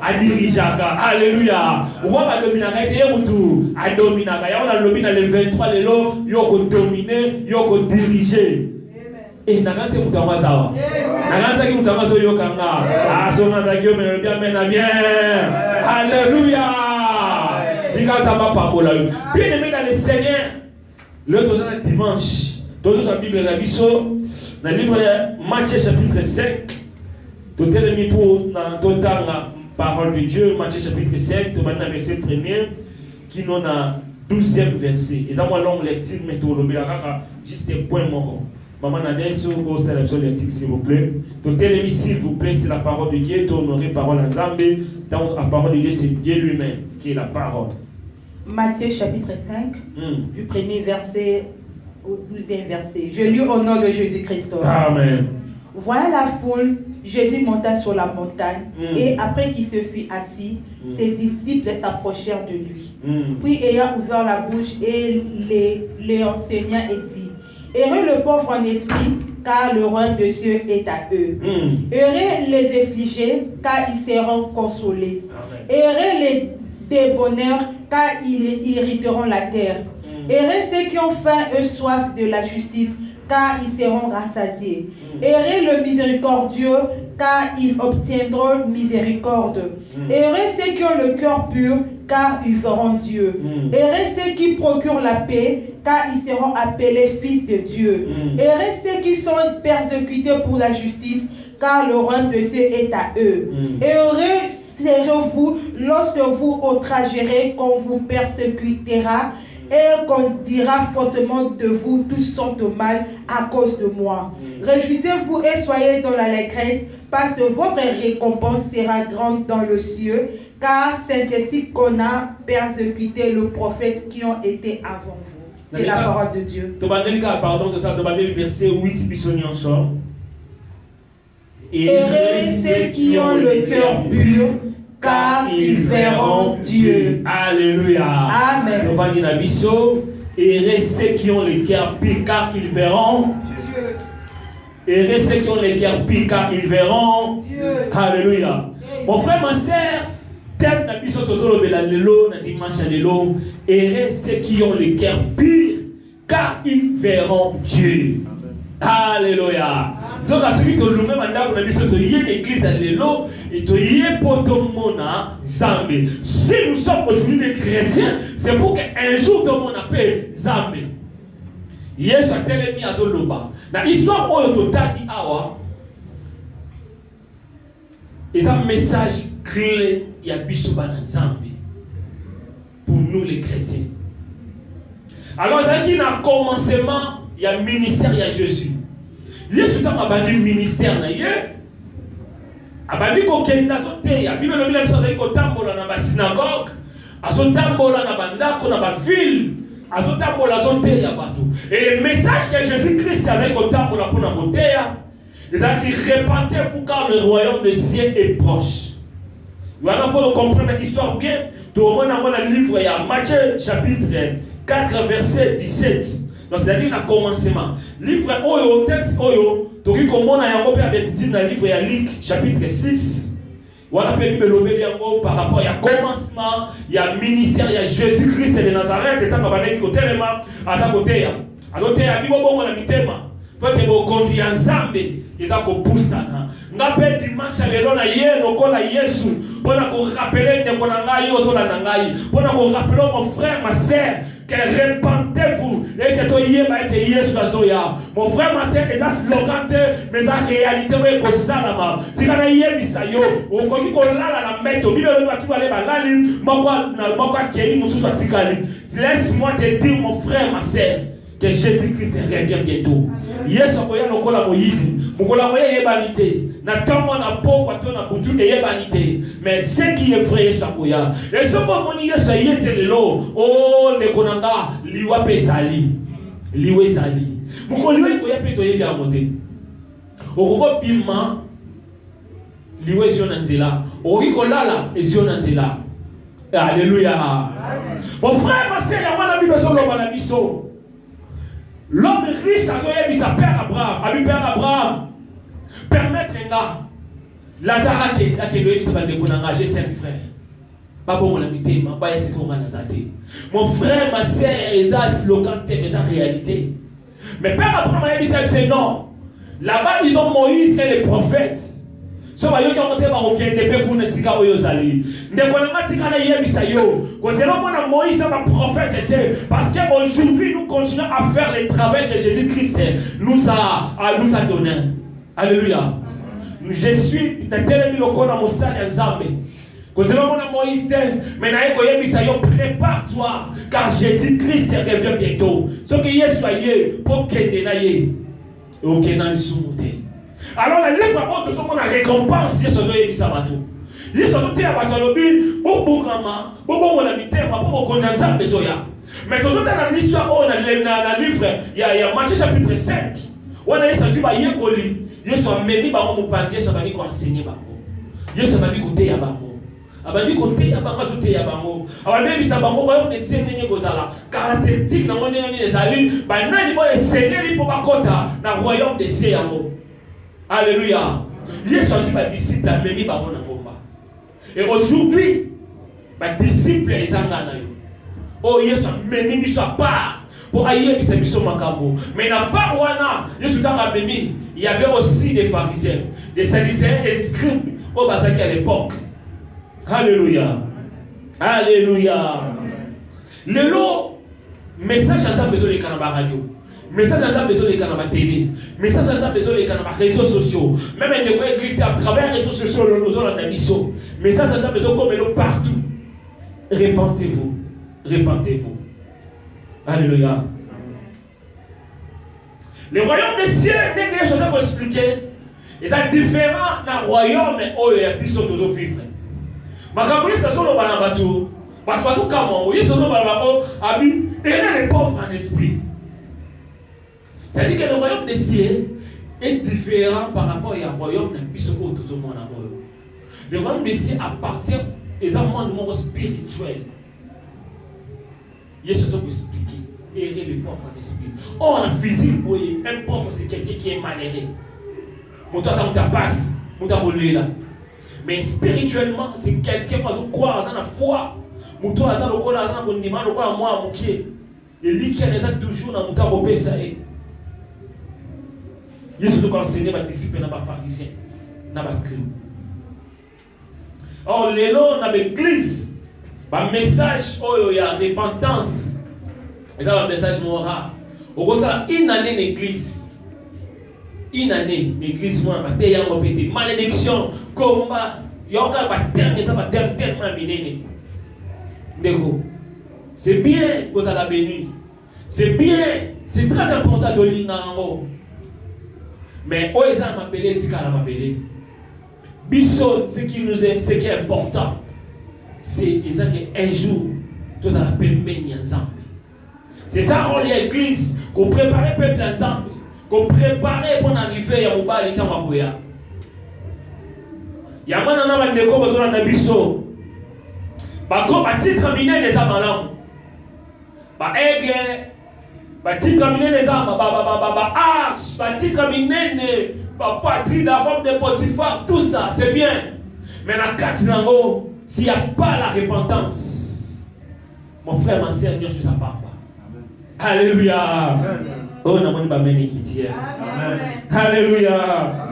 a dirigeaka. Alléluia. Roi a dominaka et Yemutu a dominaka. Ya on a lobby dans le 23 lelo yoko dominer, yoko diriger. Et naganze mutama sawa. Naganze ki mutama so yokanga. Ah so naganze ki me bien bien. Alléluia. Sikaza papa bola. Bien aimé dans le Seigneur. Le dimanche, dans la Bible la biso, dans le livre de Matthieu chapitre 5, tout est mis pour dans la parole de Dieu, Matthieu chapitre 5, tout le verset 1er, qui nous a 12e verset. Et dans moi longue lecture, mais tout le juste un point mort. Maman Nadesso, au sélection lecture s'il vous plaît. Tout est mis s'il vous plaît, c'est la parole de Dieu, tout honorer parole en Zambé. Dans la parole de Dieu, c'est Dieu lui-même qui est la parole. Matthieu chapitre 5, du premier verset au 12e verset. Je lis au nom de Jésus-Christ. Amen. Voyant la foule, Jésus monta sur la montagne et après qu'il se fut assis, ses disciples s'approchèrent de lui. Puis ayant ouvert la bouche et les enseigna et dit, heureux le pauvre en esprit, car le royaume des cieux est à eux. Heureux les affligés, car ils seront consolés. Heureux les débonneurs, car ils hériteront la terre. Heureux ceux qui ont faim et soif de la justice, car ils seront rassasiés. Heureux le miséricordieux, car ils obtiendront miséricorde. Heureux ceux qui ont le cœur pur, car ils verront Dieu. Heureux ceux qui procurent la paix, car ils seront appelés fils de Dieu. Heureux ceux qui sont persécutés pour la justice, car le royaume de Dieu est à eux. Heureux serez-vous lorsque vous outragerez, qu'on vous persécutera et qu'on dira faussement de vous toutes sortes de mal à cause de moi. Réjouissez-vous et soyez dans l'allégresse, parce que votre récompense sera grande dans le ciel, car c'est ainsi qu'on a persécuté les prophètes qui ont été avant vous. C'est la parole de Dieu. Pardon, le verset 8, bisonni ensemble. Heureux ceux qui ont le cœur pur, car ils verront Dieu. Alléluia. Amen. Heureux ceux qui ont le cœur pur, car ils verront Dieu. Heureux ceux qui ont le cœur pur, car ils verront Dieu. Alléluia. Mon frère, ma soeur, thème na biso tozolo bela lelo na dimanche lelo. Heureux ceux qui ont le cœur pur, car ils verront Dieu. Alléluia. Donc, à celui que nous-mêmes, on a dit que l'église à l'élo et que mona Zambé. Si nous sommes aujourd'hui des chrétiens, c'est pour qu'un jour, tout le monde appelle Zambé. Yes, a télé à Zoloba. Dans l'histoire où on a dit Awa, il y a un message clé, il y a Bissoba dans Zambé. Pour nous, les chrétiens. Alors, il y a un commencement. Il y a un ministère, il y a Jésus. Jésus a abandonné le ministère. Il a abandonné le ministère. Il a abandonné le ministère. Il a abandonné la synagogue. Il a abandonné la ville. Il a abandonné la et le message que Jésus-Christ a abandonné pour la beauté, c'est répandez-vous car le royaume des cieux est proche. Vous allez pour comprendre l'histoire bien. Tout le monde a le livre, il y a Matthieu chapitre 4, verset 17. Donc, c'est-à-dire le commencement. Livre Oyo, texte Oyo, donc il commence à y avoir des dit dans le livre de Luc, chapitre 6. Voilà, par rapport à commencement, il y a ministère, il y a Jésus-Christ de Nazareth, et tant qu'il y a à sa côté. À côté, il y a un mitema. Toi, tu es conduit ensemble, ils ont poussé. N'appelle dimanche à l'élo na yé, no kola Yesu. Pour nous rappeler de Konangaï, pour nous rappeler mon frère, ma sœur, que répentez-vous et que toi Yesu azoya. Mon frère, ma sœur, les slogans, mais la réalité est que salama. Si quand il y a bisayo, on connaît qu'on l'a la mettre, au milieu de la qui va aller la ligne, moi qui est une sous tikali. Laisse-moi te dire, mon frère, ma sœur, que Jésus-Christ revient bientôt. Yesu akoya lokola moyibi. Mokola moya yebanité. Na tomo na poko to na butu e yebanité. Mais ce qui est vrai Yesu akoya. Et ce qu'on moni Yesu yete lelo. Oh le konanga liwa pesali. Liwe zali. Mokoli we koya peto yebi amote. Okoko bima liwe ziona nzela. Okiko lala eziona nzela. Alléluia. Mon frère, ma sœur, ya wana bibeso loba na biso. L'homme riche a eu sa père Abraham, a vu père Abraham permettre un gars. Lazare a été ça va décourager 5 frères. Pas bon la mité, ma pas est-ce qu'on a nazadé. Mon frère, ma sœur, les as localité, mais en réalité. Mais par rapport à Israël, c'est non. Là-bas, ils ont Moïse et les prophètes. So ba yoki omote ba okende pe kuna sika oyo zali. Ndeko na matika na yebisa yo. Kozela mona Moïse na prophète était parce qu'aujourd'hui nous continuons à faire le travail que Jésus-Christ nous a donné. Alléluia. Je suis dans tel miloko na mosala nzambe. Kozela mona Moïse mais na yeko yebisa yo prépare-toi car Jésus-Christ revient bientôt. Ce que Yesu aye pour kende na ye. Et okena lisumuté. Alors, la livre à autre, on a récompense, il y a ce que je dis. Il y a ce que tu as dit, au Bourama, au Bourama, au Condensat, mais toujours dans l'histoire, dans le livre, il y a Matthieu chapitre 5. On a dit que il y a Yekoli, il y a ce que Mémi Baron Pandier, ce que enseigné Baron. Il y a ce que côté à Baron. Abandi côté à Baron, côté à Baron. Alors, même si Baron, royaume de Sénégal, caractéristique, dans mon ennemi des alliés, bah, non, il va essayer pour Bakota, dans le royaume de Sénégal. Alléluia. Yesu suis ma disciple à Mémi Babona Bomba. Et aujourd'hui, ma disciple est en Ghana. Oh, Yesu Mémi biso à part pour aïe bisa biso makambo. Mais n'a pas wana, Yesu dans la Mémi, il y avait aussi des pharisiens, des sadducéens et des scribes au Bazaki à l'époque. Alléluia. Alléluia. Le lot, message à ça besoin de Kanaba Radio. Message à besoin de canaux télé, message à besoin de canaux réseaux sociaux, même une église à travers les réseaux sociaux, nous avons la mission. Message à besoin comme nous partout. Répentez-vous, répentez-vous. Alléluia. Le royaume des cieux, n'est quelque chose à vous expliquer. Ils sont différents d'un royaume où il y a plus de choses vivre. Ma campagne, c'est sur le banabatou. Parce que quand ils sont sur le banabatou, et les pauvres en esprit. C'est-à-dire que le royaume des cieux est différent par rapport au royaume d'un puissant tout le monde. Le royaume des cieux appartient exactement du monde spirituel. Il y a ce que vous expliquez. Errer le pauvre en esprit. Or, en physique, un pauvre, c'est quelqu'un qui est malheureux. Mouta ça mouta passe, mouta volé là. Mais spirituellement, c'est quelqu'un qui croit dans la foi. Mouta ça le cola dans le demande le cola moi moukier. Et lui qui est toujours dans mouta bopé ça est. Il y a tout enseigné ma disciple dans ma pharisien, dans ma scribe. Or, les lots dans l'église, un message où il y a repentance. Et dans un message moral. Au contraire, une année d'église. Une année d'église, moi, ma terre a répété. Malédiction, combat. Il y a encore un terme, ça va tellement béni. C'est bien que vous allez bénir. C'est bien, c'est très important de lire dans. Mais où est-ce qu'on m'appelle, c'est qu'on m'appelle. Bishop, ce qui est important, c'est qu'un jour, tout dans la paix ensemble. C'est ça qu'on lit à l'église, qu'on prépare le peuple ensemble, qu'on prépare pour arriver à Mouba, l'état Mabouya. Il y a un moment où on a besoin d'un bishop. Par contre, à titre miné des âmes, par aigle. Bah titre amené les armes, arche, bah titre amené patrie, la forme de Potiphar, tout ça, c'est bien. Mais la carte nango, s'il n'y a pas la repentance, mon frère, ma sœur, Dieu sur sa part. Alléluia. Oh, on a mon bameni qui tient. Alléluia.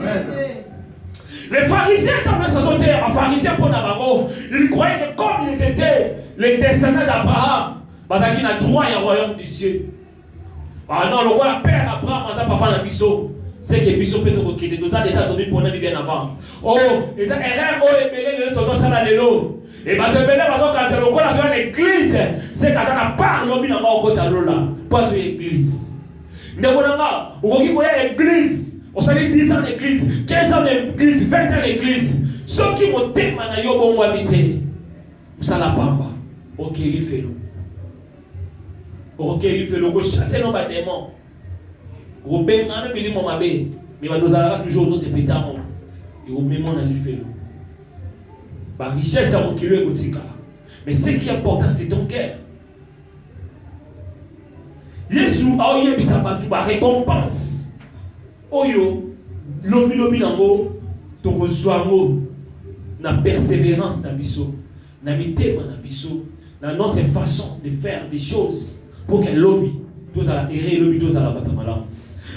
Les pharisiens, quand ils se sont en pharisiens pour Navarro, ils croyaient que comme ils étaient les descendants d'Abraham, parce qu'ils ont droit au royaume des cieux. Ah non, le roi père Abraham, papa na biso, c'est que biso peut te requitter. Nous avons déjà donné pour nous bien avant. Oh, les erreurs, oh, et belé, les tontons, ça n'a de l'eau. Et bah, te belé, parce que quand le roi a l'église, c'est quand ça n'a pas l'homme dans mon côté à l'eau là. Pas sur l'église. Nous avons l'église. On s'est dit 10 ans d'église, 15 ans d'église, 20 ans d'église. Ceux qui m'ont témoigné, bon, moi, habiter. Ça n'a pas. Ok, il fait l'eau. Ok, il fait le chasser nos démons. Au Bénin, mais nous allons toujours nous répéter. Et au même moment, il fait le. La richesse a reculé au Tika. Mais ce qui est important, c'est ton cœur. Jésus a eu une récompense. Oyo, lobi nango, tokozwango na persévérance na biso, na mitema na biso, na notre façon de faire des choses pour que l'obi tous à la errer l'obi tous à la batamala.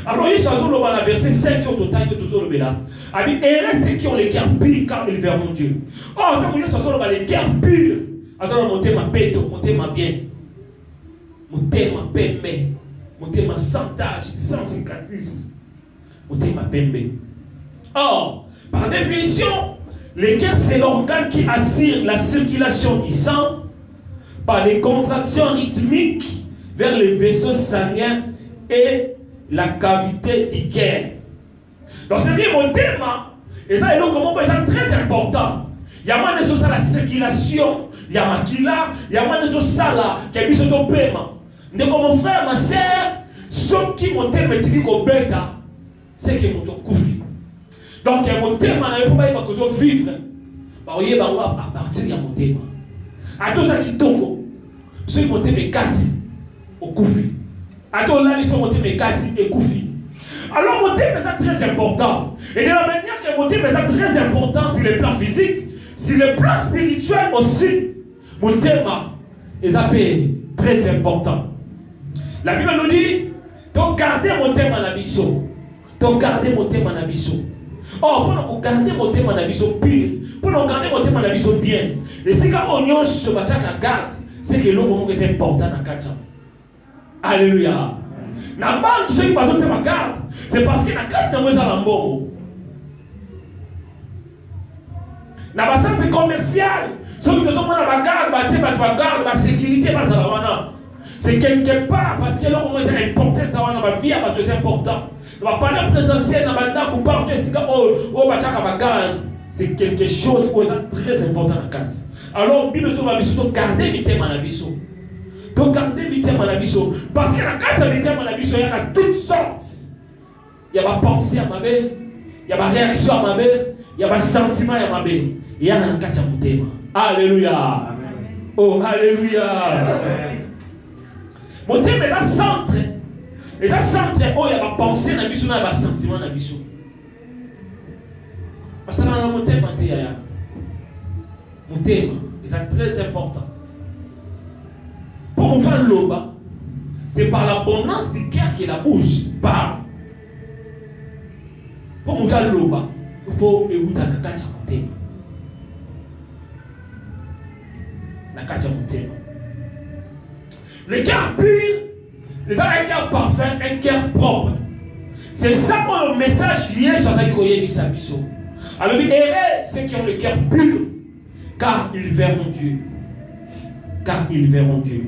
Alors il s'agit de la verset 5 au total que tous le là. A dit errer ceux qui ont les cœurs purs car ils verront Dieu. Oh donc il s'agit de les cœurs purs. Attends monter ma paix, monter ma bien. Monter ma paix, monter ma sans tache, sans cicatrice. Monter ma paix. Or, par définition, le cœur c'est l'organe qui assure la circulation du sang par des contractions rythmiques vers les vaisseaux sanguins et la cavité du cœur. Donc c'est-à-dire mon thème, et ça c'est très important. Il y a moins de choses à la circulation, il y a maquila, il y a moins de choses à la qui a mis sur ton paiement. Donc mon frère, ma soeur, ceux qui m'ont thème est au bêta, c'est que mon koufi. Donc mon thème, il faut pas vivre. À partir de mon thème. À tous ceux qui tombent, ceux qui m'ont thème 4 au koufi. À tous là, ils sont montés mes 4 et koufi. Alors mon thème est très important. Et de la manière que mon thème est très important sur le plan physique, sur le plan spirituel aussi, mon thème est très important. La Bible nous dit, donc gardez mon thème à la mission. Donc gardez mon thème à la mission. Oh, pour garder mon thème à la mission pire, pour garder mon thème à la mission bien. Et si quand on y se bat à garde, c'est que l'eau est important dans le cas. Alléluia. La banque, ceux qui passent sur ma carte, c'est parce que la carte n'a pas la mort. Dans le centre commercial, ceux qui sont dans la garde, la sécurité, c'est quelque part parce que l'on est important, ça va dans ma vie, c'est important. On va parler présidentiel, c'est quelque chose qui est très important dans la carte. Alors, Bible va garder mes thèmes à la mission. Donc gardez mes thèmes à la mission. Parce que la carte des thèmes à la mission, il y a toutes sortes. Il y a ma pensée à ma belle, il y a ma réaction à ma belle, il y a ma sentiment à ma belle. Il y a la carte à mon thème. Alléluia. Amen. Oh, alléluia. Amen. Mon thème est un centre. Et un centre, oh, il y a ma pensée à la mission, il y a ma sentiment à la mission. Parce que dans mon thème, mon thème est très important. Pour mon loba, c'est par l'abondance du cœur que la bouche parle. Pour mon loba, il faut écouter la carte à mon thème. La carte à mon thème. Le cœur pur, les gens un cœur parfait, un cœur propre. C'est ça pour le message lié sur la courrier de sa mission. Alors, errez ceux qui ont le cœur pur, car ils verront Dieu. Car ils verront Dieu.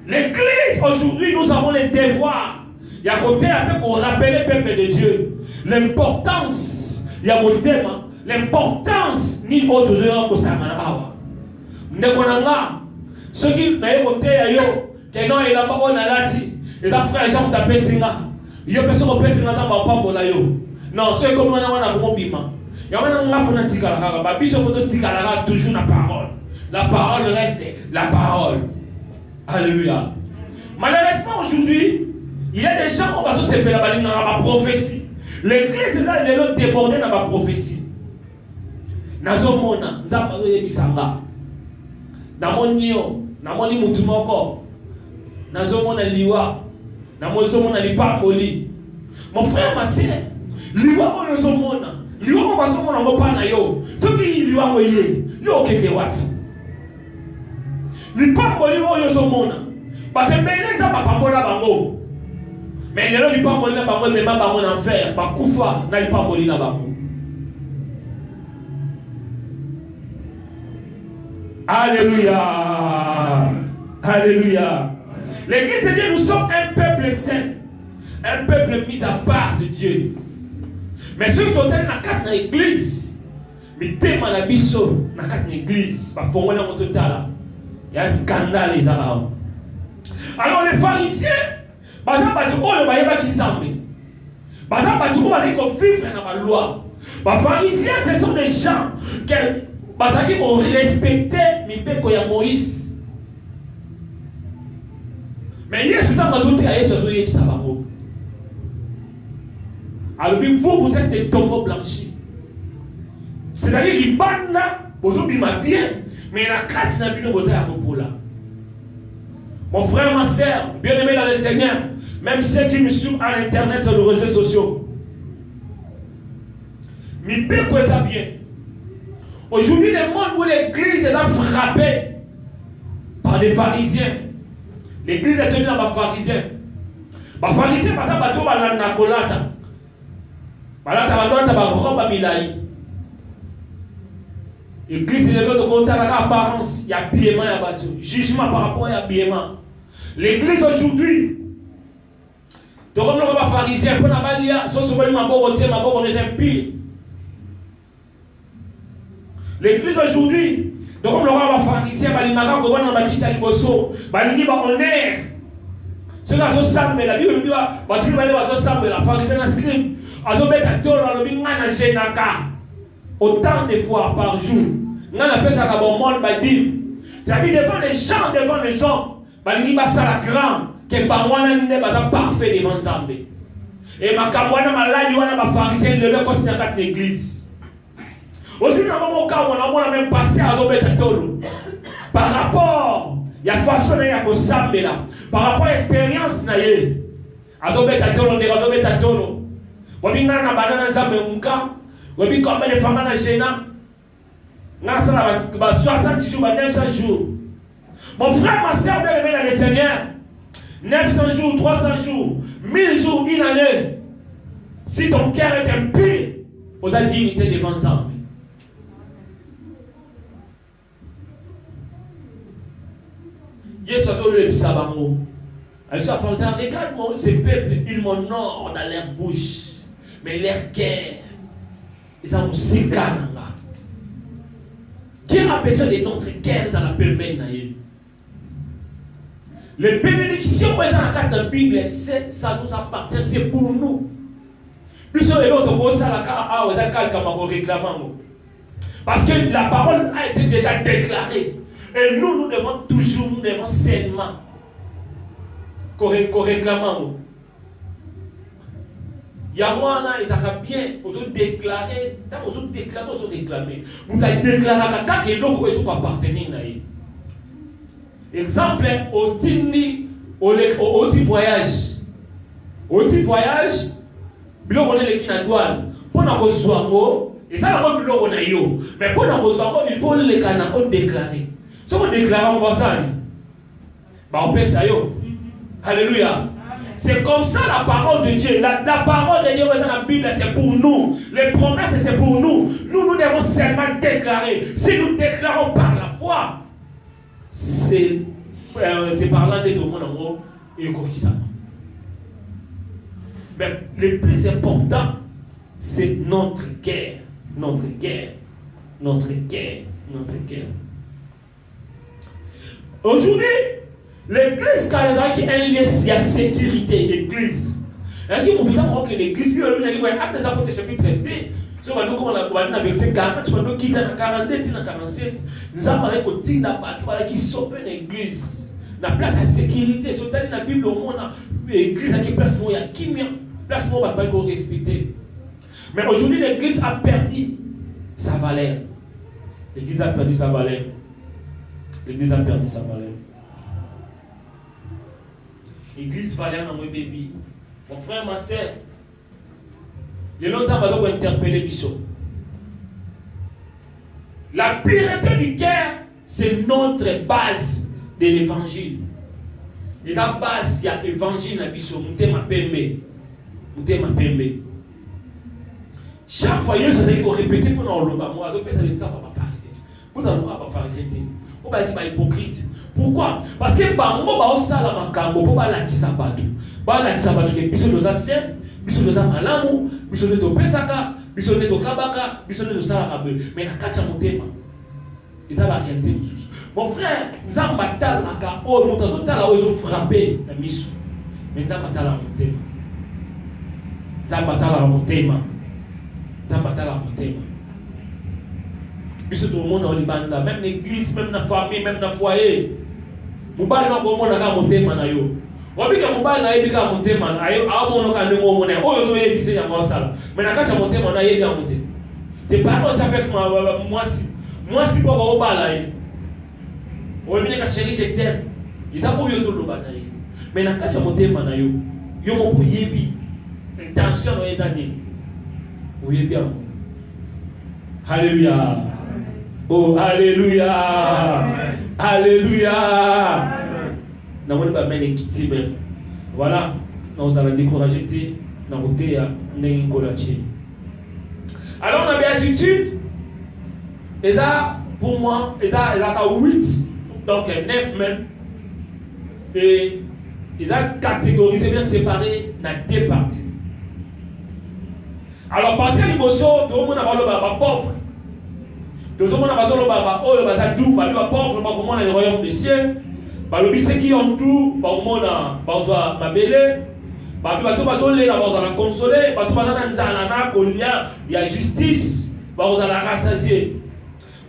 L'église, aujourd'hui, nous avons les devoirs. Il y a côté un peu qu'on rappelle le peuple de Dieu. L'importance, il y a mon thème, l'importance ni autre heure que ça m'a. Ndekonanga, ceux qui n'ont côté à yo, qui n'ont pas on a lati, les frères Jean tapé singa. Yo personne au personne n'entend pas pour la yo. Non, ceux comme on a comme bima. Il y a un moment où on a tigala, ba biso photo tigala toujours la parole. La parole reste la parole. Alléluia. Malheureusement aujourd'hui, il y a des gens qui vont se faire dans ma prophétie. L'église est là, elle est débordée dans ma prophétie. Nazomona, Nzapalo Yebisanga. Namonio, Namoni Mutumoko. Nazomona Liwa. Namozomona Lipamboli. Mon frère, ma soeur, Liwa Oyozomona. Liwa Oyozomona Mopana yo. Ce qui Liwa Oye, yo Kende Wati. Lipamboli Oyozomona. Batembele Nzapa Pambola Bango. Mais il y a des gens qui ont des en enfer. Bakoufa n'a pas de na bango. Alléluia. Alléluia. L'église de Dieu, nous sommes un peuple saint. Un peuple mis à part de Dieu. Mais ceux qui sont dans la carte de l'église, mais tellement la biso, dans la carte de l'église, il y a un scandale les arabes. Alors les pharisiens, les pharisiens, ce sont des gens qui ont respecté le Moïse. Mais alors vous êtes des tombeaux blanchis. C'est-à-dire libanda bozo bima bien mais la carte n'a bino boza ya kopola. Mon frère, ma soeur, bien-aimé dans le Seigneur, même ceux qui me suivent à l'internet sur les réseaux sociaux, mais bien que ça bien. Aujourd'hui, le monde où l'église est frappée par des pharisiens. L'église est tenue par des pharisiens. Les pharisiens, parce que bateau va la colata. Balata balata ba roba milai. L'église est de compte à l'apparence, il y a habillement, il y a bateau. Jugement par rapport à l'habillement. L'église aujourd'hui, de comme le pharisien, pour la balia, soit souvent ma bonne côté, ma bonne côté, pire. L'église aujourd'hui, de comme le pharisien, il m'a dit que ma kitcha liboso, il dit honneur. C'est là que ça me la Bible dit, tu vas aller ça me la pharisien inscrit, à zo beta tolo lo bingana jenaka. Autant de fois par jour. On appelle ça comme monde badim. C'est-à-dire devant les gens, devant les hommes. Balingi basa la grande. Que bamwana ne basa parfait devant Zambé. Et ma kamwana maladi wana ma pharisien le le considère quatre l'église. Aujourd'hui dans mon cas on a même passé à Zobeta Tolo. Par rapport il y a façon il y a ko sambela. Par rapport à expérience na ye. Azobeta Tolo ne Azobeta Tolo. Wabingana na banana Zambé unka. Wabi combien de femmes à Géna? N'a ça 60 jours, 900 jours. Mon frère, ma soeur, bien aimé dans le Seigneur, 900 jours, 300 jours, 1000 jours, une année. Si ton cœur est impur, vous avez dignité devant ça. Yesu a le sabango. Regarde ces peuples, ils m'honorent dans leur bouche, mais leur cœur. Ils ont aussi carrément. Dieu a besoin de notre cœur dans la permène. Les bénédictions que dans la carte de la Bible, ça nous appartient, c'est pour nous. Parce que la parole a été déjà déclarée. Et nous devons toujours, nous devons sainement qu'on réclame. Il y a moi, ils ont bien, ils ont déclaré, ils ont déclaré. Vous avez déclaré que les locaux ne sont pas appartenus. Exemple, au petit voyage. Au petit voyage, on est les qui n'a douane. Pour nous recevoir, et ça, on a eu. Mais pour nous recevoir, il faut les canaux déclarer. Si on déclare, on va ça. On peut ça. Alléluia. C'est comme ça la parole de Dieu. La parole de Dieu dans la Bible, c'est pour nous. Les promesses, c'est pour nous. Nous devons seulement déclarer. Si nous déclarons par la foi, c'est par là que tout le monde est ça. Mais le plus important, c'est notre cœur. Notre cœur. Notre cœur. Notre cœur. Aujourd'hui, l'église, quand il y a un lieu, il y a sécurité, l'église. Il y a que l'église, puis on a dit, après ça, pour le chapitre 2, si on va nous comment on a verset 40, tu vas nous quitter dans 42, dans 47, nous avons parlé que tu n'as pas qui sauve l'église. La place à sécurité, sur la Bible, au monde, l'église a qui place où il y a qui place où on va pas respecter. Mais aujourd'hui, l'église a perdu sa valeur. L'église a perdu sa valeur. L'église a perdu sa valeur. L'église valeur dans mon bébé. Mon frère, ma soeur, les gens vont interpeller Bishop. La pureté du cœur, c'est notre base de l'évangile. Et la base, il y a l'évangile dans Bishop. Chaque fois, il faut répéter pour nous répéter. Moi, je pense que c'est pas pharisien. Vous avez pas pharisien. Vous avez dit hypocrite. Pourquoi? Parce que bango ba osala makambo po ba lakisa bato. Ba lakisa bato ke biso doza set, biso doza malamu, biso ne to pesaka, biso ne to kabaka, biso ne to sala kabe. Mais na kacha motema. Eza la réalité mususu. Mon frère, nzamba talaka o moto tala ozo frapper na miso. Mais nzamba tala motema. Nzamba tala motema. Nzamba tala motema. Biso tout le monde en Libanda, même l'église, même la famille, même le foyer. Mubali na komona ka motema na yo. Wabika mubali na yebika motema na ayo amono ka ndemo mona. Oyo zo yebise ya mosala. Mais na kacha motema na yebi ya motema. C'est pas comme ça avec moi si pas au bas là. On vient que chérie je t'aime. Ils ont pour yo sur le bas là. Mais na kacha motema na yo. Yo mo pour yebi. Intention dans les années. Oui bien. Alléluia. Oh alléluia. Alléluia. Nous ne pas mener quitter mais voilà, nous allons décourager dans le côté alors la béatitude, et ça pour moi, et ça 8 donc 9 même et ils ont catégorisé bien séparé dans 2 parties. Alors partie l'émotion, tout le monde a parlé de pauvre. Tout le monde a parlé de doux, pauvre, pas comment dans le royaume des cieux. Balobi ceux qui ont tout, baumona, bazwa mabele, bato bazole la bazala consoler, bato bazana nzala na kolia, ya justice, bazala rassasier.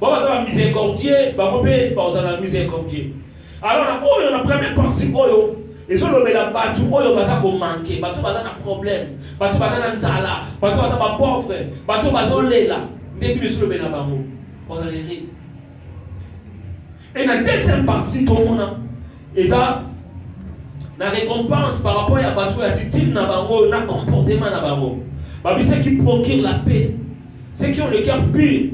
Bazala miséricordieux, bakope bazala miséricordieux. Alors on a première partie oyo, ils ont le la batu oyo baza ko manquer, bato bazana problème, bato bazana nzala, bato bazana pauvre, bato bazole la, depuis sur le la bango, bazala les. Et la deuxième partie tout le monde et ça, la récompense par rapport à la attitude, na comportement, ceux qui procurent la paix, ceux qui ont le cœur pur,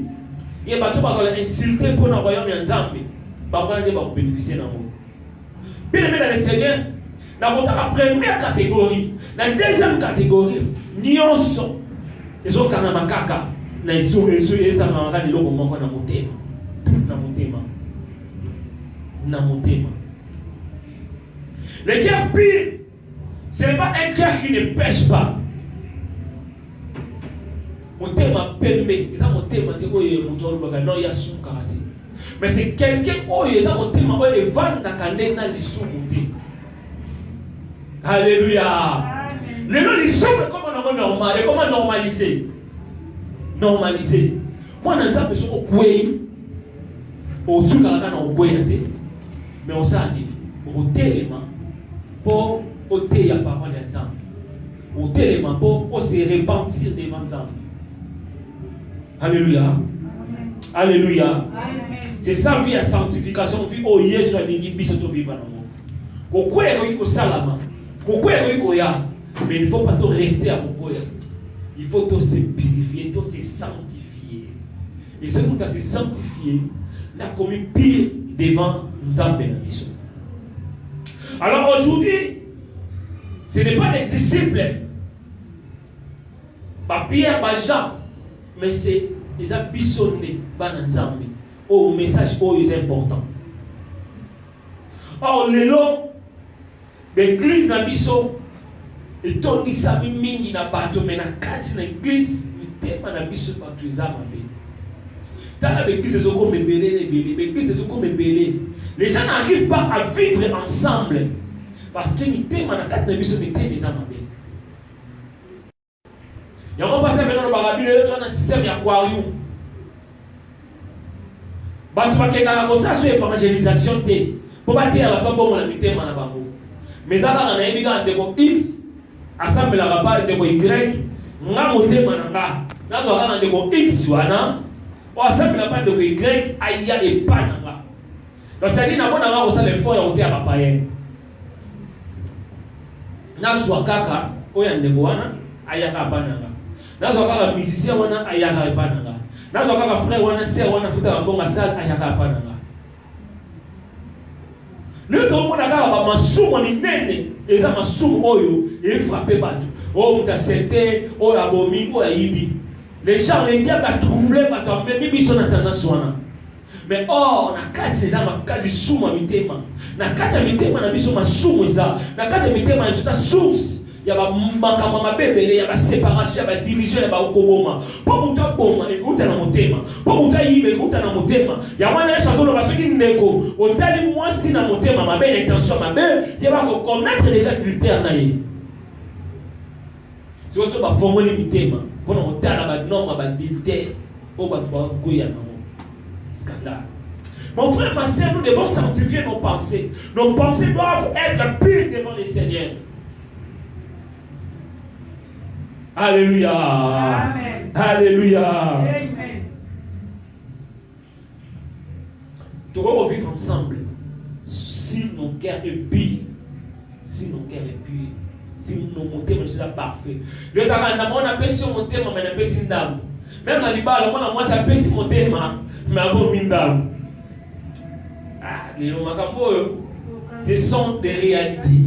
et bateau va insulter pour le royaume de Zambie, par contre, ils vont bénéficier d'un mot. Bien aimé dans le Seigneur, dans la première catégorie, dans la deuxième catégorie, nyonso, ils ont quand même un caca, ils ont ça m'a rendu le moment qu'on a monté, na monté. Le cœur pur, ce n'est pas un cœur qui ne pêche pas. Mais c'est quelqu'un qui est alléluia. Le nom du somme, comment on normal, comment normaliser? Normaliser. Moi, dans ça, je suis au pouet. Au-dessus, mais on s'en dit, au téléma. Pour ôter la parole de Dieu, ôter les mains pour se repentir devant Dieu. Alléluia. Amen. Alléluia. Amen. C'est ça vie à sanctification, vie au Yesu a dit bisoto vivre dans le monde. Pourquoi est-ce que salama? Pourquoi est-ce que ya? Mais il ne faut pas tout rester à pourquoi. Il faut tout se purifier, tout se sanctifier. Et ce qu'on a se sanctifier, n'a commis pire devant Nzambe na biso. Alors aujourd'hui, ce n'est pas des disciples, pas Pierre, pas Jean, mais c'est les ambitionnés, au message est important. Or, l'église n'a biso, et tout dit ça, mingi na bateau, mais na kati na l'église, le thème na biso pas tous les âmes. Dans l'église, c'est comme l'église, c'est comme les gens n'arrivent pas à vivre ensemble parce que nous sommes dans la carte de mission de les âmes. Il y a un passage maintenant dans le Barabile, il y a un système d'aquarium. Tu vas faire sur l'évangélisation. Pour ne pas dire la bonne la mité, mais ça, on a un déco X, assemble la rapport de Y, on a monté mananga. Là, on a un déco X, on assemble la part de Y, Aya et Pananga. Donc, c'est-à-dire que nous avons l'effort de voter à la païenne. Nous avons kaka, oya ndeboana, ayaka pananga. Nous avons un musicien, ayaka pananga. Nous avons un frère, sœur, futa bonga sal, ayaka pananga. Nous avons un masumo minene, et ça masumo oyo, et frappé partout. Oh, tu as cété, oh, la bomi, oh, la yibi. Les gens, les diables, troublés, même ils sont internationaux. Mais or, na kati za makadi suma mitema. Na kati mitema na biso masumu za. Na kati mitema na source ya ba makama mabebele ya ba séparation ya ba division ya ba okoboma. Po muta boma ekuta na motema. Po muta yibe ekuta na motema. Ya wana Yesu azolo basoki ndeko. Otali mwasi na motema mabe intention mabe ya ba ko commettre déjà adultère na ye. Si oso ba fongoli mitema. Pona otala ba norme ba adultère. O ba ko koya na. Mon frère, ma sœur, nous devons sanctifier nos pensées. Nos pensées doivent être pures devant le Seigneur. Alléluia. Amen. Alléluia. Amen. Nous devons vivre ensemble. Si nos cœurs est pur, si nos cœurs est pur, si nos thèmes sont parfaits. Le travail, on a pas si mon thème, mais on a pas si d'âme. Même dans les balles, moi, ça pas si mon thème, mais on a une d'âme. Ah, les Lomakambo, ce sont des réalités.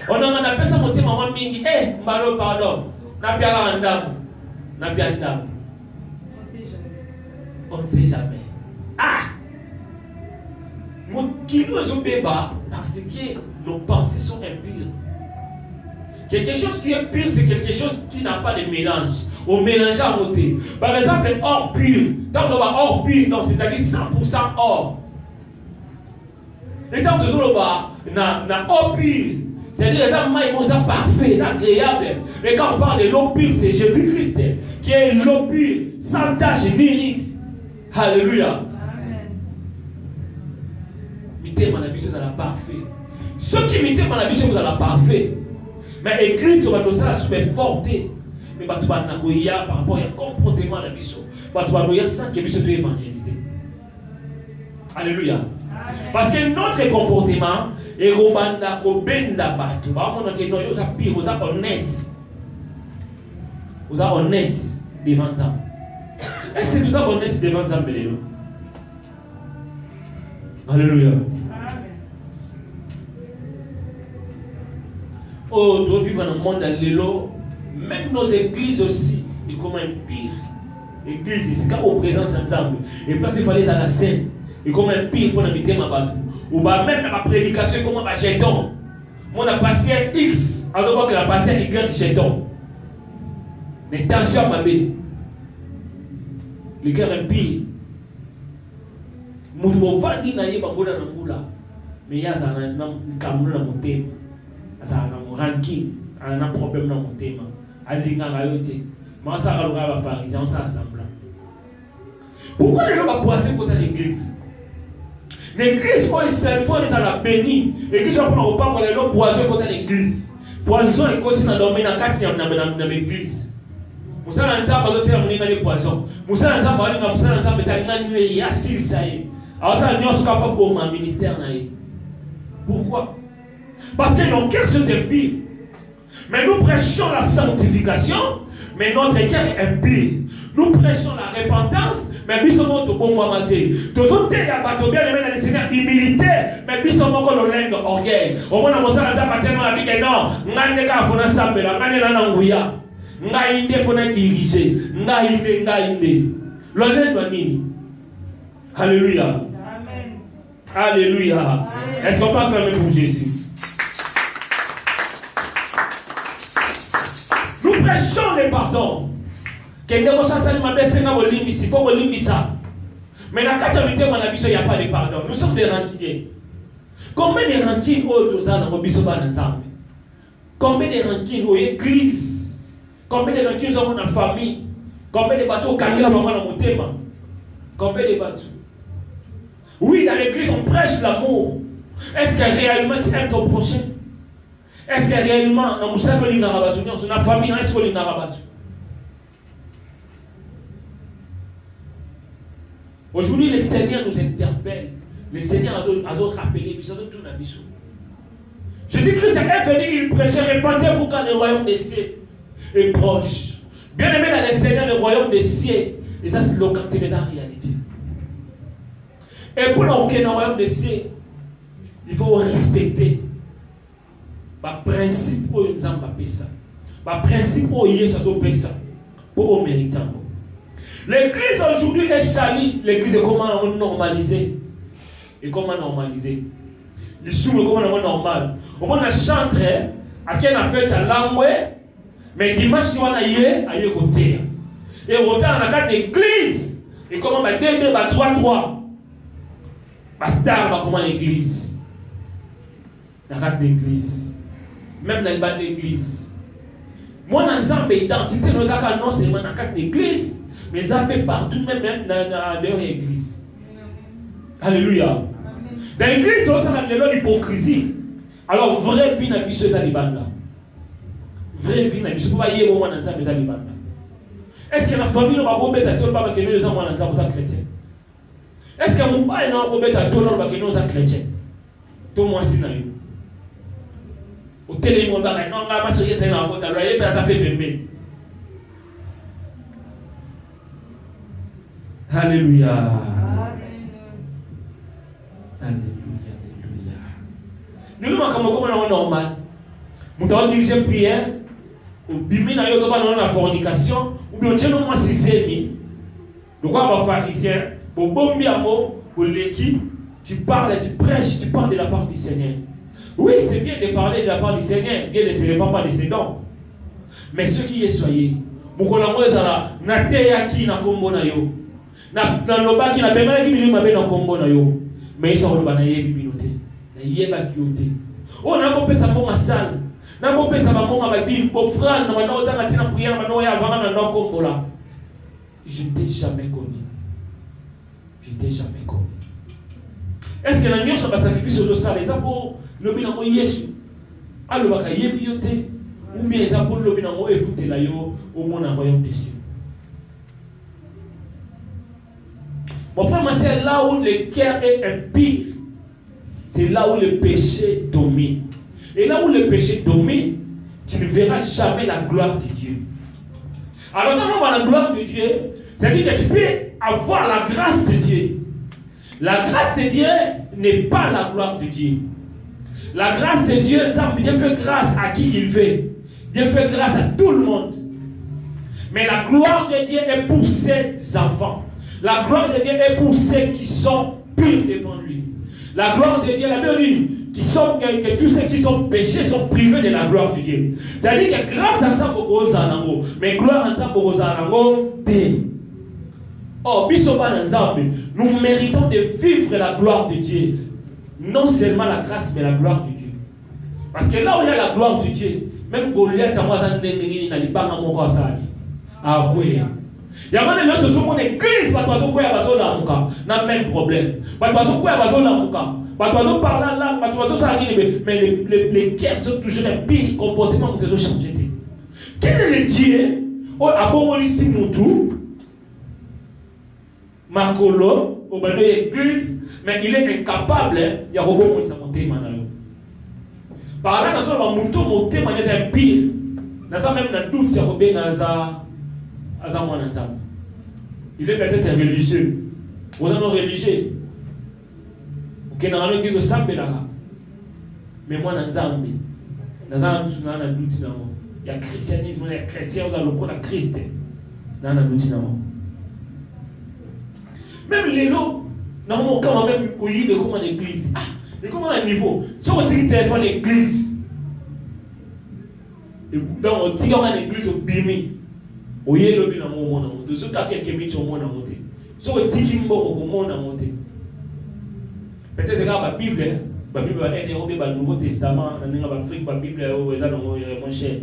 On a pas ça mon thème, maman mingi, malo pardon, n'a pas un d'âme, n'a pas une d'âme. On ne sait jamais. Ah! Qui nous ont débat parce que nos pensées sont impures. Quelque chose qui est pur, c'est quelque chose qui n'a pas de mélange. On mélange à côté. Par exemple, or pur. Tant qu'on va or pur, donc c'est-à-dire 100% or. Et tant que je bas, na or pur. C'est-à-dire les gens sont parfaits, c'est agréable. Et quand on parle de l'eau pure, c'est Jésus-Christ qui est l'eau pure, sans tache ni ride. Alléluia. Mettez mon habitude à la parfait. Ceux qui mettent mon habitude à la parfait. Mais l'église doit nous faire super forte. Mais tu vas nous par rapport au comportement de la mission. Tu vas nous sans que la mission soit évangélisée. Alléluia. Parce que notre comportement est robanda ko benda batu. Ba mona ke no yo sa pire, vous êtes honnête. Vous êtes honnête devant ça. Est-ce que vous êtes honnête devant ça, Bélélo? Alléluia. Oh, tu vivre dans le monde alléluia. Même nos églises aussi, ils commencent pire. L'église ici, quand on présente ensemble, et parce qu'il fallait à la scène, ils commencent pire pour habiter ma bateau. Ou même dans ma prédication, comment va jeton. Moi, on a passé un X, alors que la passé un Y jeton. Mais attention, ma belle. Le cœur est pire. Mon vandi na yeba bola na mula. Mais ya ça na kamuna na motema. Ça na mon ranking, on a un problème dans mon thème. Alinga ngayote. Mais ça ka luka ba pharisien ça semblant. Pourquoi les gens va poisser contre l'église? L'église quand il s'est faut les a béni. L'église va prendre pas pour les gens poisser contre l'église. Poison et continue à dormir dans quatre dans l'église. Musa na nzamba zote na muninga ni poison. Musa na nzamba alinga musa na nzamba talinga ni ya silisa ye. Alors ça, nous sommes capables de faire un ministère. Pourquoi? Parce que nos cœurs sont impies. Mais nous prêchons la sanctification, mais notre cœur est impie. Nous prêchons la repentance, mais nous sommes au bon moment. Tous autres, il y a bateau bien dans le Seigneur, humilité, mais nous sommes encore le règne orgueil. Au moins, nous sommes à dire que non, nous sommes à s'appeler, nous sommes à diriger, nous sommes à l'orgueil. Alléluia. Alléluia. Est-ce qu'on peut acclamer pour Jésus? Nous prêchons le pardon. Mais dans la catégorie, il n'y a pas de pardon. Nous sommes des rancuniers. Combien de rancines combien de rancines aux églises? Combien de rancines dans la famille? Combien de bateaux combien de bateaux? Oui, dans l'église, on prêche l'amour. Est-ce que réellement tu aimes ton prochain? Est-ce que réellement, dans la famille, est-ce qu'on a rabattu? Aujourd'hui, le Seigneur nous interpelle. Le Seigneur a d'autres rappelés, mais ça donne tout la mission. Jésus-Christ est venu, il prêchait, répandez-vous quand le royaume des cieux est proche. Bien aimé dans le Seigneur, le royaume des cieux, et ça c'est l'occasion de la réalité. Et pour l'enquête dans le royaume des cieux, il faut respecter le principe où nous avons fait ça. Le principe où nous avons fait ça. Pour nous mériter. L'église aujourd'hui est salie. L'église est comment normaliser. Et comment normaliser? Les sous, comment normal. Au moins, on chante, à qui on a fait la langue, mais dimanche, on a yé, à yé côté. Et on a la carte d'église. Et comment on va 2-2, 3-3. Pasteur, comment l'église? La carte d'église. Même dans le bas de l'église. Moi, dans l'ensemble identité, nous avons non seulement dans la carte d'église, mais ça fait partout, même dans l'église. Alléluia. Dans l'église, nous avons l'hypocrisie. Alors, vraie vie n'a pas besoin de l'ibanda. Vraie vie n'a pas besoin de l'ibanda. Est-ce que la famille ne va pas mettre à tout le monde que nous avons dans chrétien? Est-ce que mon père est dans le à tout le monde qui nous a chrétiens? Tout moi si naïf. Au télé, mon père, non, ma soeur, c'est un peu d'alloyer, mais ça peut m'aimer. Alléluia. Alléluia. Nous nous comme normal. Nous avons dirigé prière. Au bimi na yo dans la fornication. Ou bien tu nous moi si c'est mis. Donc quoi, pharisien, pour bombi amo, pour l'équipe, tu parles, tu prêches, tu parles de la part du Seigneur. Oui, c'est bien de parler de la part du Seigneur. Dieu ne se répand pas de ses dons. Mais ce qui est soyez, mukolamo ezala na teyaki na kombo na yo. Na lobaki na bemala ki bilima be na kombo na yo. Mais ça on ba na yebi binote. Na yeba kiote. On a kopesa mbonga sala. Na kopesa ba mbonga ba dil ofrande na bana ozanga tina prière na no ya vanga na ndo kombo la. Je ne t'ai jamais connu. Je ne t'ai jamais connu. Est-ce que la nuit sur le sacrifice de ça, les abos, le binamo Yesu, alors baka yebiote, ou bien les abos le binamo et fouté la yo au monde en royaume des cieux. Mon frère, c'est là où le cœur est impie. C'est là où le péché domine. Et là où le péché domine, tu ne verras jamais la gloire de Dieu. Alors, quand on voit la gloire de Dieu, c'est-à-dire que tu peux avoir la grâce de Dieu. La grâce de Dieu n'est pas la gloire de Dieu. La grâce de Dieu, Dieu fait grâce à qui il veut. Dieu fait grâce à tout le monde. Mais la gloire de Dieu est pour ses enfants. La gloire de Dieu est pour ceux qui sont purs devant lui. La gloire de Dieu, la Bible dit que tous ceux qui sont péchés sont privés de la gloire de Dieu. C'est-à-dire que grâce à ça, mais gloire à ça, oh, nous méritons de vivre la gloire de Dieu. Non seulement la grâce, mais la gloire de Dieu. Parce que là où il y a la gloire de Dieu, même Goliath, ah oui. Il y a des gens qui sont en église, pas de même problème. Pas de parler là, mais les cœurs sont toujours un pire comportement que nous changer. Quel est le Dieu où à bon ici nous tout Makolo, au bas de l'église, mais il est incapable, il y a beaucoup de monter maintenant. Par là, nous avons monté, mais c'est un pire. Nous avons même un doute sur Robin Naza. Il est peut-être religieux. Vous êtes religieux. Vous êtes dans l'église de Sambela. Mais moi, dans Zambie, nous avons un doute. Il y a christianisme, il y a chrétien, vous avez le point de Christ. Nous avons un doute. Même les lots, normalement, quand même, il y a comment l'église. Ah, mais comment un niveau? Si on dit téléphone l'église, dans on dit qu'on a l'église au Bimi, au Yélo, dans mon monde, de ceux qui ont quelques minutes au monde à monter. Si on dit qu'il y a au monde à monter. Peut-être que la Bible est un Nouveau Testament, la Bible est moins cher.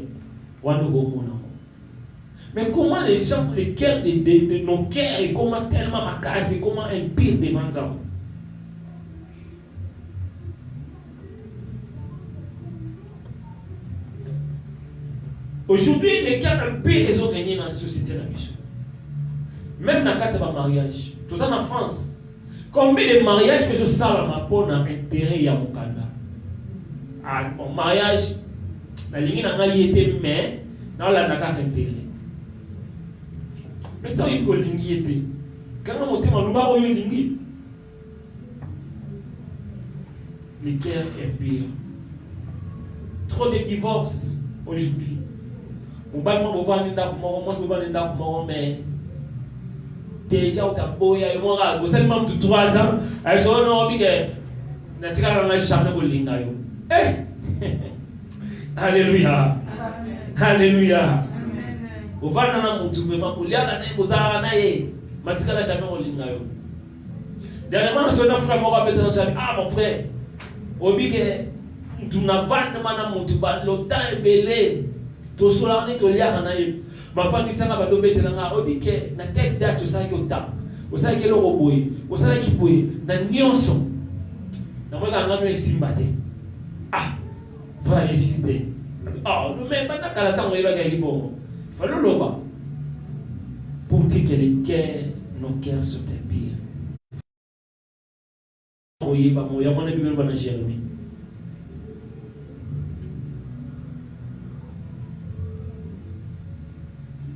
Mais comment les gens, les cœurs de nos cœurs, et comment tellement macasse, et comment impire devant ça. Aujourd'hui, les cœurs impires, ils ont gagné dans la société de la mission. Même dans le cadre de mariage. Tout ça en France. Combien de mariages que je sors pour intérêt à mon candidat? Ah, mon mariage, la ligne n'a pas été, mais dans la n'a pas intérêt. Mais toi, il faut l'ingéter. Quand on monte, on va y aller. Les cœurs est pire. Trop de divorces aujourd'hui. On va me voir mais déjà, on a beau y aller. Vous êtes même de 3 ans. Elle se dit que alléluia. Alléluia. Au va dans mon tout vraiment pour lier dernièrement, je frère ah mon frère, obi que tu n'as pas de l'autant belé, tu sois là, tu lias ma femme dit ça va tomber dans obi que na telle date ça qui au temps, au ça qui le roboy, au ça qui pouvait na nyonso, na moi quand on simbate, ah, va résister. Ah, nous même pas dans la temps où il va gagner bon. Fallait le bas pour dire que les cœurs, nos cœurs sont impurs. il y a mon ami dans Jérémie.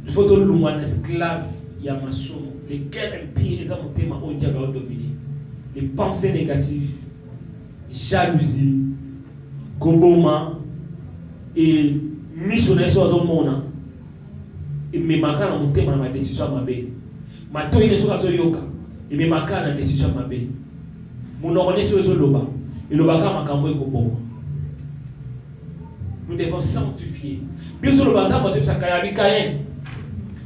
Il faut que l'on esclave, il y a ma somme. Les cœurs impies, les âmes thème au diable dominé. Les pensées négatives, jalousie, goboma et missionnaire sur le monde. Et me marquer dans mon thème dans ma décision ma belle. Ma toi il est sur la yoka. Et me marquer dans la décision ma belle. Mon organisation sur le loba. Et le baga ma cambo et goboma. Nous devons sanctifier. Bien sûr le baga moi c'est ça kayabi kayen.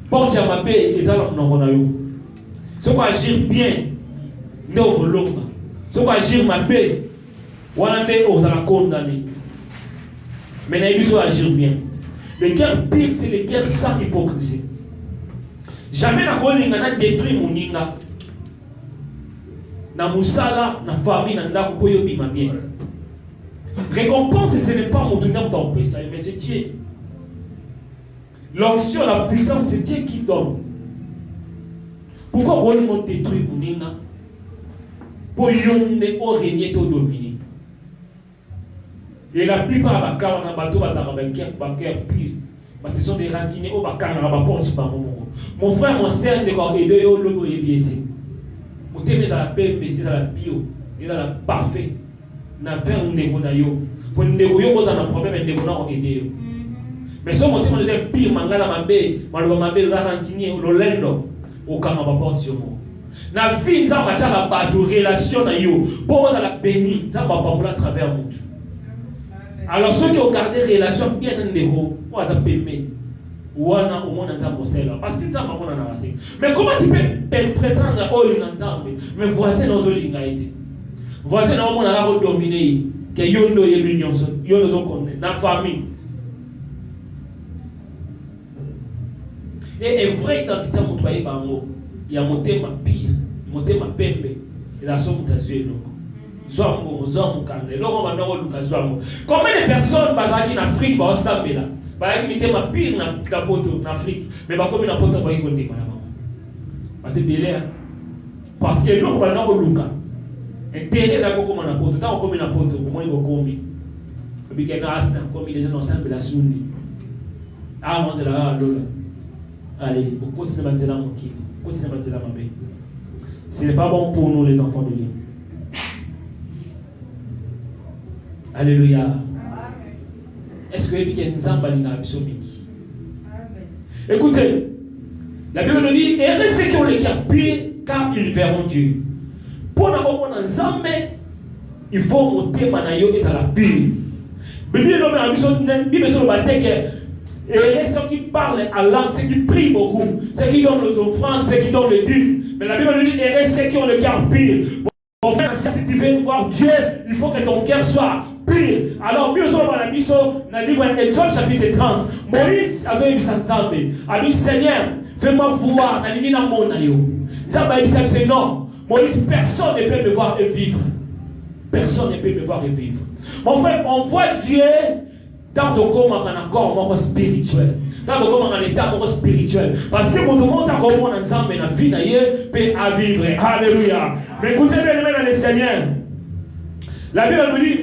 Porte à ma paix, les alliés n'ont pas eu. Ce qu'on agir bien, non au lomba. Ce qu'on agir ma paix, on a fait aux la condamner. Mais il faut agir bien. Les guerres pires, c'est les guerres sans hypocrisie. Jamais la rolling n'a détruit mon ninga. Na musala, na famille, na ndako poyo bima bien. Récompense, ce n'est pas mon donneur dans le pays, mais c'est Dieu. L'onction, la puissance, c'est Dieu qui donne. Pourquoi on détruit Mounina? Pour yon ne au régner tout dominer. Et la plupart des cas, on a bateau, on cœur pire. Parce que ce sont des rancuniers au bacar, on va porter par mon frère, mon sœur, de corps et de yo, le et bien. Mon thème est dans la paix, est dans la bio, est dans la parfait. N'a fait un négo na yo. Pour un négo yo, on a un problème, un négo na on aide. Mais si on dit que pire, mangala mabé, malwa mabé zarankinie, l'olendo, au camp va porter sur moi. Na vie, ça va faire pas de relation na yo, pour la béni, ça va pas à travers monde. Alors ceux qui ont gardé relation bien dans les roues, on va s'appeler, ou on a au monde dans un parce que ça va pas en rater. Mais comment tu peux prétendre à all dans ensemble, mais voisin dans une ligne voisin dans monde a dominé, que yon do l'union, yon zo connaît, dans famille. Et une vraie identité mon toit bango, il y a monté ma pire, monté ma pembe, et la somme d'azue donc. Zomo, zomo kande, l'homme va n'avoir le cas zomo. Combien de personnes basées en Afrique vont s'amener là? Bah, il mettait ma pire na poto en Afrique, mais pas comme une poto va y connaître madame. Parce que délai, parce que l'homme va n'avoir le cas. Et délai là comme na poto, tant comme na poto, comment il va combi? Et puis qu'il y a un comme il est dans ensemble la souni. Ah, on est là, là. Allez, vous continuez à dire la moquille, continuez à dire la mabé. Ce n'est pas bon pour nous, les enfants de Dieu. Alléluia. Est-ce que vous avez une zambalina absoluque? Écoutez, la Bible nous dit, et ceux qui ont les cœurs purs, car ils verront Dieu. Pour avoir un zambe, il faut monter manayo et à la pure. Bible nous dit que et ceux qui parlent à l'âme, ceux qui prient beaucoup, ceux qui donnent les offrandes, ceux qui donnent le dîme. Mais la Bible nous dit, et ceux qui ont le cœur pur. Pour faire ça, si tu veux voir Dieu, il faut que ton cœur soit pur. Alors, mieux sur la mission, dans le livre d'Exode, chapitre 30, Moïse a dit, Seigneur, fais-moi voir, dans le monde. C'est non. Moïse, personne ne peut me voir et vivre. Personne ne peut me voir et vivre. Mon frère, on voit Dieu. Tant de comme un accord spirituel. Tant de comme un état spirituel. Parce que mon monde a comme un ensemble et la vie peut à vivre. Alléluia. Mais écoutez bien dans le Seigneur. La Bible nous dit,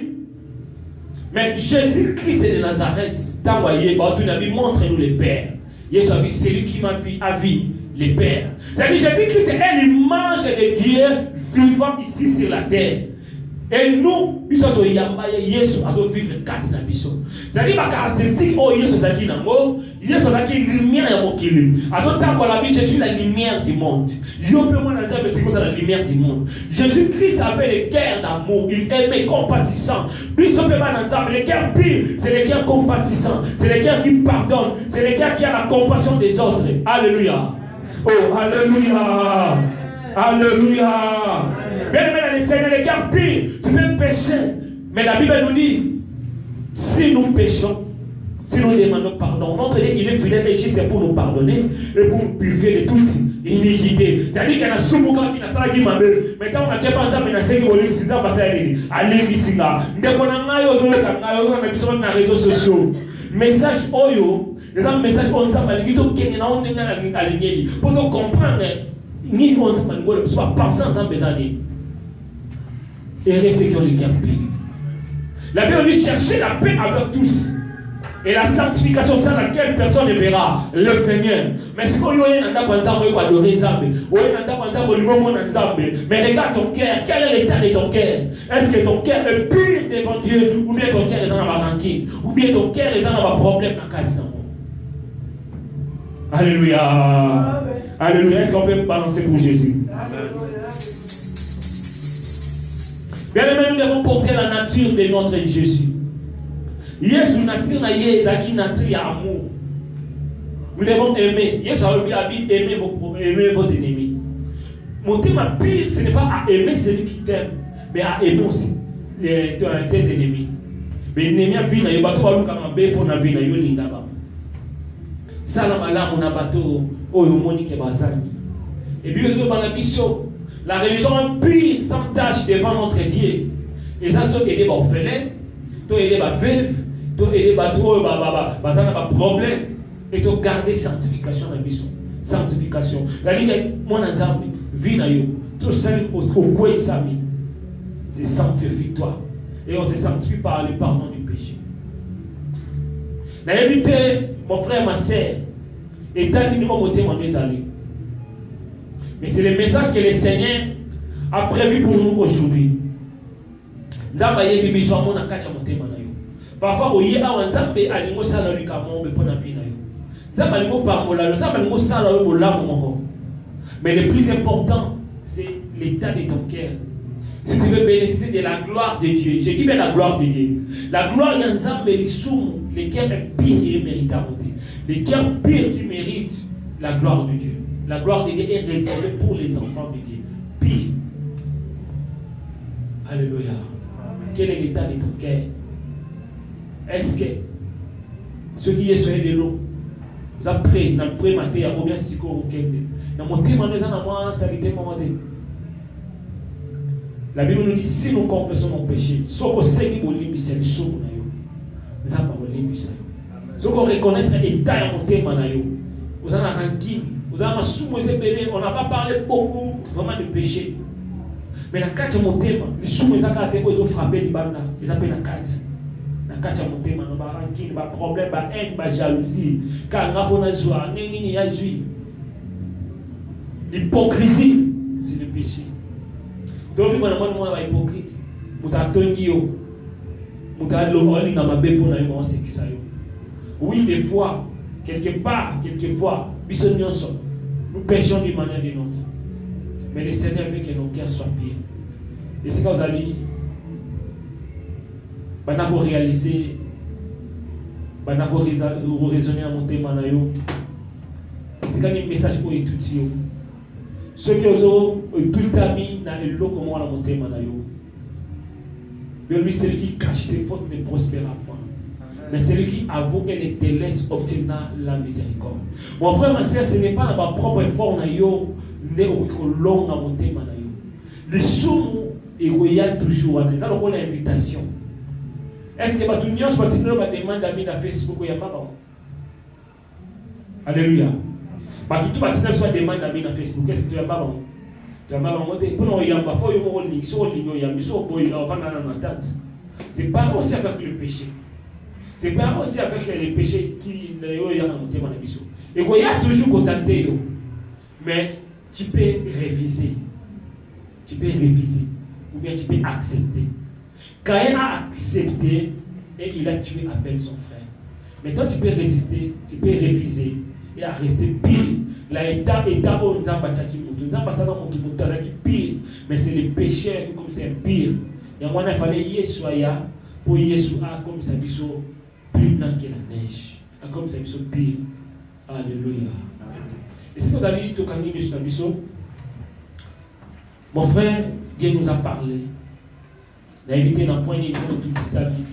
mais Jésus-Christ de Nazareth, t'envoyé, montre-nous les pères. Jésus a dit, c'est lui qui m'a vu à vie, les pères. C'est-à-dire, Jésus-Christ est l'image de Dieu vivant ici sur la terre. Et nous, nous sommes Yesu à vivre 4 nations. C'est-à-dire ma caractéristique, oh Yesu zaki nango, Yesu zaki lumière ya mokili. À ton temps la vie, je suis la lumière du monde. Yo peut moi dire mais c'est quoi la lumière du monde. Jésus-Christ avait le cœur d'amour, il aimait compatissant. Puis ce peut pas dire mais le cœur pur, c'est le cœur compatissant, c'est le cœur qui pardonne, c'est le cœur qui a la compassion des autres. Alléluia. Oh alléluia. Alléluia. Bien aimé dans le Seigneur, le cœur pur, tu peux pécher. Mais la Bible nous dit, si nous péchons, si nous demandons pardon, notre Dieu, il est fidèle et juste pour nous pardonner et pour nous purifier de toute iniquité. C'est-à-dire qu'il y a un soumouka qui n'a pas dit ma belle. Maintenant, on a qu'à penser à mes nassés qui ont dit, c'est ça, parce que allez, Missinga. Dès qu'on a besoin de réseaux sociaux. Message Oyo, les messages on s'appelle, ils ont gagné, on est aligné. Pour nous comprendre, ni on s'appelle, on soit pensant en besoin. et restez qui ont le cœur pur. La Bible dit chercher la paix avec tous. Et la sanctification, c'est laquelle personne ne verra le Seigneur. Mais si vous avez un adorer mais regarde ton cœur. Quel est l'état de ton cœur? Est-ce que ton cœur est pur devant Dieu? Ou bien ton cœur est dans la rancune? Ou bien ton cœur est dans un problème? Alléluia. Alléluia. Est-ce qu'on peut balancer pour Jésus? Bien aimé, nous devons porter la nature de notre Jésus. Yes, nous nature nature amour. Nous devons aimer. Yes, a dit aimer vos ennemis. Mon thème pire, ce n'est pas à aimer celui qui t'aime, mais à aimer aussi tes ennemis. Mais l'ennemi a vu, il y a bateau à l'oukamabé pour la vie, il y a eu l'ingaba. Salam Allah, mon abato, oh, Monique et Bazan. Et puis, la religion pire sans tâche devant notre Dieu. Et ça, tu aider les orphelins, tu aider les veuves, tu aider les problèmes. Et tu garder sanctification dans la mission. Sanctification. La ligue, moi, dans la vie, tout seul au quoi sami. C'est sanctifie-toi. Et on se sanctifie par le pardon du péché. La vérité, mon frère, ma soeur, est un minimum au thème en 2 années. Mais c'est le message que le Seigneur a prévu pour nous aujourd'hui. Parfois, il y a un Zambé à l'immo salari kamon, mais pour la vie. Mais le plus important, c'est l'état de ton cœur. Si tu veux bénéficier de la gloire de Dieu, j'ai dit bien la gloire de Dieu. La gloire de Zambé, les cœurs pires et méritants. Les cœurs pires qui méritent la gloire de Dieu. La gloire de Dieu est réservée pour les enfants de Dieu. Pire. Alléluia. Quel est l'état de ton cœur? Est-ce que ce qui est sur de l'eau, vous avez pris, dans le premier matin, il y a combien de psychos au Kende? Dans mon témoin, nous avons salité momenté. La Bible nous dit si nous confessons nos péchés, soit au Seigneur, c'est le chaud. Nous avons pas le péché. Si on reconnaître l'état de mon témoin, vous avez un ranking. Vous avez un sous-moussé, on n'a pas parlé beaucoup vraiment de péché. Mais la carte de mon thème, les sous-moussés ils ont frappé les bandes, ils appellent la carte. La carte de mon thème, il y a un ranking, il y a un problème, il y a haine, il y a jalousie. Car il y a un joie, il y a l'hypocrisie, c'est le péché. Donc, il y a un hypocrite. Il y a un tonio. Il y a un oui, des fois, quelquefois, nous péchons d'une manière ou d'une autre. Mais le Seigneur veut que nos cœurs soient purs. Et c'est quand vous allez réaliser, raisonner à mon thème, c'est quand même un message pour étudier. Ceux qui ont tout ami dans le lot comme on a monté, mais lui, c'est lui qui cache ses fautes ne prospérera pas. Mais celui qui avoue et les délaisse obtiendra la miséricorde. Mon frère, ma soeur, ce n'est pas dans ma propre forme, né au long à monter. Les sous et il y a toujours des alors on a invitation. Est-ce que votre union soit une demande d'amis dans Facebook ou il y a pas? Alléluia. Tout le soit demande d'amis dans Facebook. Est-ce que tu as pas? Tu as pas monté. Pour nous, il y a pas fois c'est pas aussi avec le péché. C'est pas aussi avec les péchés qui ne sont pas montés dans la mission. Et il y a toujours contenté. Mais tu peux réviser. Tu peux réviser. Ou bien tu peux accepter. Caïn a accepté et il a tué Abel son frère. Mais toi tu peux résister, tu peux réviser et à rester pire. La étape où nous avons pire. Mais c'est les pécheurs comme c'est pire. Il fallait Yeshua pour Yeshua comme ça plus blanc que la neige. Comme ça pire. Alléluia. Et si vous avez dit tout mon frère, Dieu nous a parlé. Il a évité d'un point de vue toute sa vie.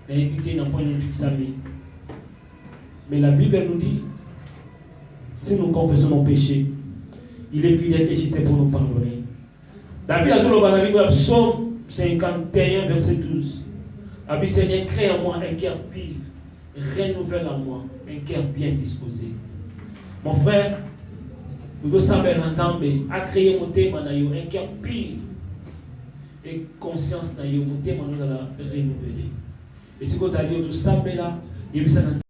Il a évité d'un point de vue toute sa vie. Mais la Bible nous dit, si nous confessons nos péchés, il est fidèle et juste pour nous pardonner. David a dit dans le livre Psaume 51, verset 12. A dit, Seigneur, crée en moi un cœur pur, renouvelle en moi un cœur bien disposé. Mon frère, nous devons savoir ensemble à créer mon thème, un cœur pur. et conscience na yo motema no la renouveler. Et si vous allez au tout ça mais là, il y a